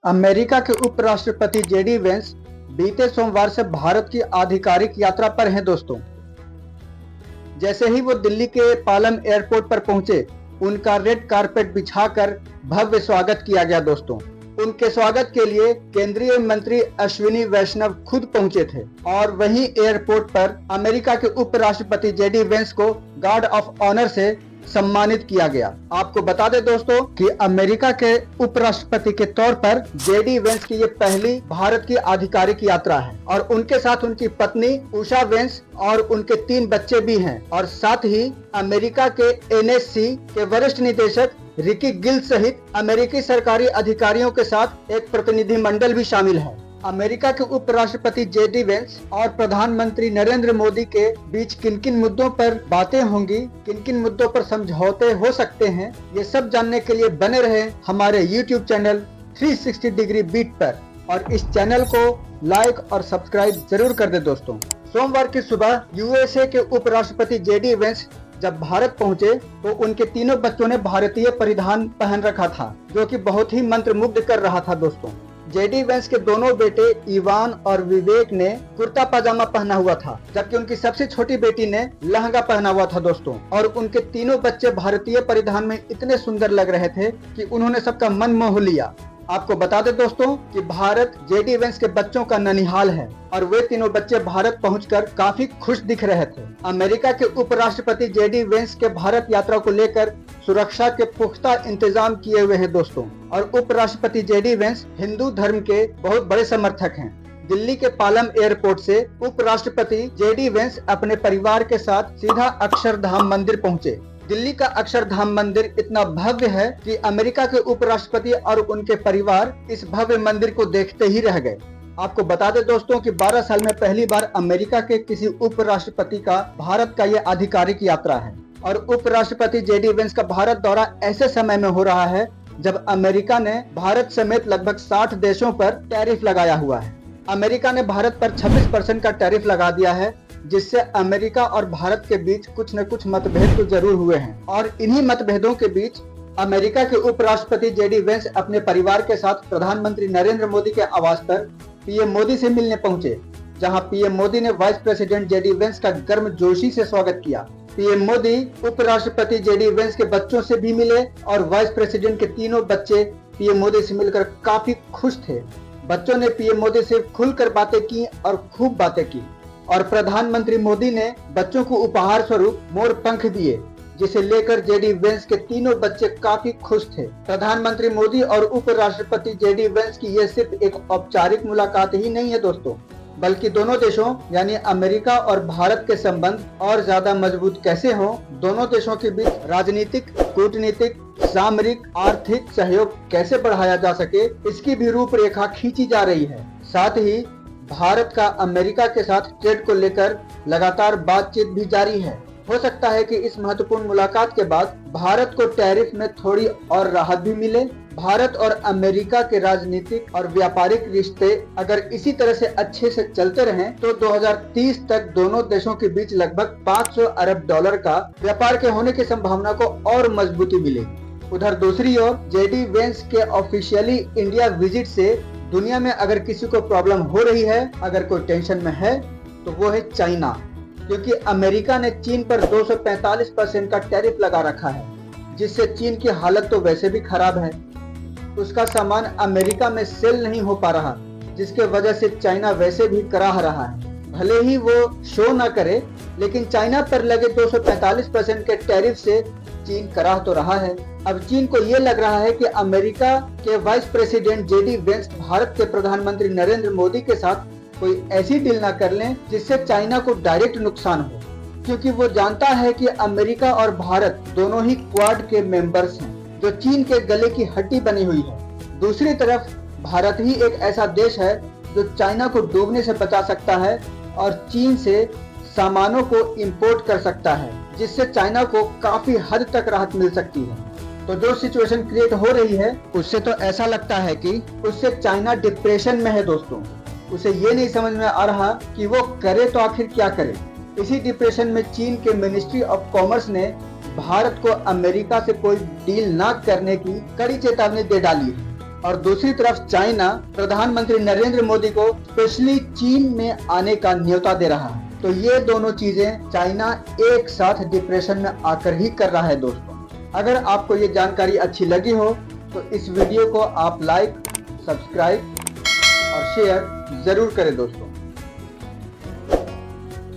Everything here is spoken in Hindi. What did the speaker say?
अमेरिका के उपराष्ट्रपति जेडी वेंस बीते सोमवार से भारत की आधिकारिक यात्रा पर हैं दोस्तों। जैसे ही वो दिल्ली के पालम एयरपोर्ट पर पहुंचे, उनका रेड कारपेट बिछाकर भव्य स्वागत किया गया दोस्तों। उनके स्वागत के लिए केंद्रीय मंत्री अश्विनी वैष्णव खुद पहुंचे थे और वहीं एयरपोर्ट पर अमेरिका के उपराष्ट्रपति जेडी वेंस को गार्ड ऑफ ऑनर से सम्मानित किया गया। आपको बता दें दोस्तों कि अमेरिका के उपराष्ट्रपति के तौर पर जेडी वेंस की ये पहली भारत की आधिकारिक यात्रा है और उनके साथ उनकी पत्नी उषा वेंस और उनके 3 बच्चे भी हैं और साथ ही अमेरिका के एनएससी के वरिष्ठ निदेशक रिकी गिल सहित अमेरिकी सरकारी अधिकारियों के साथ एक प्रतिनिधि मंडल भी शामिल है। अमेरिका के उपराष्ट्रपति जेडी वेंस और प्रधानमंत्री नरेंद्र मोदी के बीच किन किन मुद्दों पर बातें होंगी, किन किन मुद्दों पर समझौते हो सकते हैं, ये सब जानने के लिए बने रहे हमारे YouTube चैनल 360 डिग्री बीट पर और इस चैनल को लाइक और सब्सक्राइब जरूर कर दे दोस्तों। सोमवार की सुबह यूएसए के उपराष्ट्रपति जेडी वेंस जब भारत पहुंचे तो उनके तीनों बच्चों ने भारतीय परिधान पहन रखा था, जो कि बहुत ही मंत्रमुग्ध कर रहा था दोस्तों। जेडी वेंस के दोनों बेटे इवान और विवेक ने कुर्ता पजामा पहना हुआ था, जबकि उनकी सबसे छोटी बेटी ने लहंगा पहना हुआ था दोस्तों। और उनके तीनों बच्चे भारतीय परिधान में इतने सुंदर लग रहे थे कि उन्होंने सबका मन मोह लिया। आपको बता दें दोस्तों कि भारत जेडी वेंस के बच्चों का ननिहाल है और वे तीनों बच्चे भारत पहुंचकर काफी खुश दिख रहे थे। अमेरिका के उपराष्ट्रपति जेडी वेंस के भारत यात्रा को लेकर सुरक्षा के पुख्ता इंतजाम किए हुए हैं दोस्तों। और उपराष्ट्रपति जेडी वेंस हिंदू धर्म के बहुत बड़े समर्थक हैं। दिल्ली के पालम एयरपोर्ट से उपराष्ट्रपति जेडी वेंस अपने परिवार के साथ सीधा अक्षरधाम मंदिर पहुंचे। दिल्ली का अक्षरधाम मंदिर इतना भव्य है कि अमेरिका के उपराष्ट्रपति और उनके परिवार इस भव्य मंदिर को देखते ही रह गए। आपको बता दें दोस्तों कि 12 साल में पहली बार अमेरिका के किसी उपराष्ट्रपति का भारत का यह आधिकारिक यात्रा है और उपराष्ट्रपति जेडी वेंस का भारत दौरा ऐसे समय में हो रहा है जब अमेरिका ने भारत समेत लगभग 60 देशों पर टैरिफ लगाया हुआ है। अमेरिका ने भारत पर 26% का टैरिफ लगा दिया है, जिससे अमेरिका और भारत के बीच कुछ न कुछ मतभेद तो जरूर हुए हैं। और इन्हीं मतभेदों के बीच अमेरिका के उपराष्ट्रपति जेडी वेंस अपने परिवार के साथ प्रधानमंत्री नरेंद्र मोदी के आवास पर पीएम मोदी से मिलने पहुंचे, जहां पीएम मोदी ने वाइस प्रेसिडेंट जेडी वेंस का गर्मजोशी से स्वागत किया। पीएम मोदी उपराष्ट्रपति जेडी वेंस के बच्चों से भी मिले और वाइस प्रेसिडेंट के तीनों बच्चे पीएम मोदी से मिलकर काफी खुश थे। बच्चों ने पीएम मोदी से खुलकर बातें की और खूब बातें की और प्रधानमंत्री मोदी ने बच्चों को उपहार स्वरूप मोर पंख दिए, जिसे लेकर जेडी वेंस के तीनों बच्चे काफी खुश थे। प्रधानमंत्री मोदी और उपराष्ट्रपति जेडी वेंस की यह सिर्फ एक औपचारिक मुलाकात ही नहीं है दोस्तों, बल्कि दोनों देशों यानी अमेरिका और भारत के संबंध और ज्यादा मजबूत कैसे हो, दोनों देशों के बीच राजनीतिक, कूटनीतिक, सामरिक, आर्थिक सहयोग कैसे बढ़ाया जा सके, इसकी भी रूपरेखा खींची जा रही है। साथ ही भारत का अमेरिका के साथ ट्रेड को लेकर लगातार बातचीत भी जारी है। हो सकता है कि इस महत्वपूर्ण मुलाकात के बाद भारत को टैरिफ में थोड़ी और राहत भी मिले। भारत और अमेरिका के राजनीतिक और व्यापारिक रिश्ते अगर इसी तरह से अच्छे से चलते रहें तो 2030 तक दोनों देशों के बीच लगभग 500 अरब डॉलर का व्यापार के होने की संभावना को और मजबूती मिलेगी। उधर दूसरी ओर जेडी वेंस के ऑफिशियली इंडिया विजिट से दुनिया में अगर किसी को प्रॉब्लम हो रही है, अगर कोई टेंशन में है, तो वो है चाइना, क्योंकि अमेरिका ने चीन पर 245% का टैरिफ लगा रखा है, जिससे चीन की हालत तो वैसे भी खराब है। उसका सामान अमेरिका में सेल नहीं हो पा रहा, जिसके वजह से चाइना वैसे भी कराह रहा है। भले ही वो शो ना करे, लेकिन चाइना पर लगे 245% के टैरिफ से चीन कराह तो रहा है। अब चीन को ये लग रहा है कि अमेरिका के vice president JD Vance Bharat के प्रधानमंत्री नरेंद्र मोदी के साथ कोई ऐसी डील ना कर लें जिससे चाइना को डायरेक्ट नुकसान हो, क्योंकि वो जानता है कि अमेरिका और भारत दोनों ही क्वाड के मेंबर्स हैं, जो चीन के गले की हड्डी बनी हुई है। दूसरी तरफ भारत ही एक ऐसा देश है जो चाइना को डूबने से बचा सकता है और चीन से सामानों को इंपोर्ट कर सकता है, जिससे चाइना को काफी हद तक राहत मिल सकती है। तो जो सिचुएशन क्रिएट हो रही है, उससे तो ऐसा लगता है कि उससे चाइना डिप्रेशन में है दोस्तों। उसे ये नहीं समझ में आ रहा कि वो करे तो आखिर क्या करे। इसी डिप्रेशन में चीन के मिनिस्ट्री ऑफ कॉमर्स ने भारत को अमेरिका से कोई डील न करने की कड़ी चेतावनी दे डाली है। और दूसरी तरफ चाइना प्रधानमंत्री नरेंद्र मोदी को स्पेशली चीन में आने का न्योता दे रहा है। तो ये दोनों चीजें चाइना एक साथ डिप्रेशन में आकर ही कर रहा है दोस्तों। अगर आपको ये जानकारी अच्छी लगी हो तो इस वीडियो को आप लाइक, सब्सक्राइब और शेयर जरूर करें दोस्तों।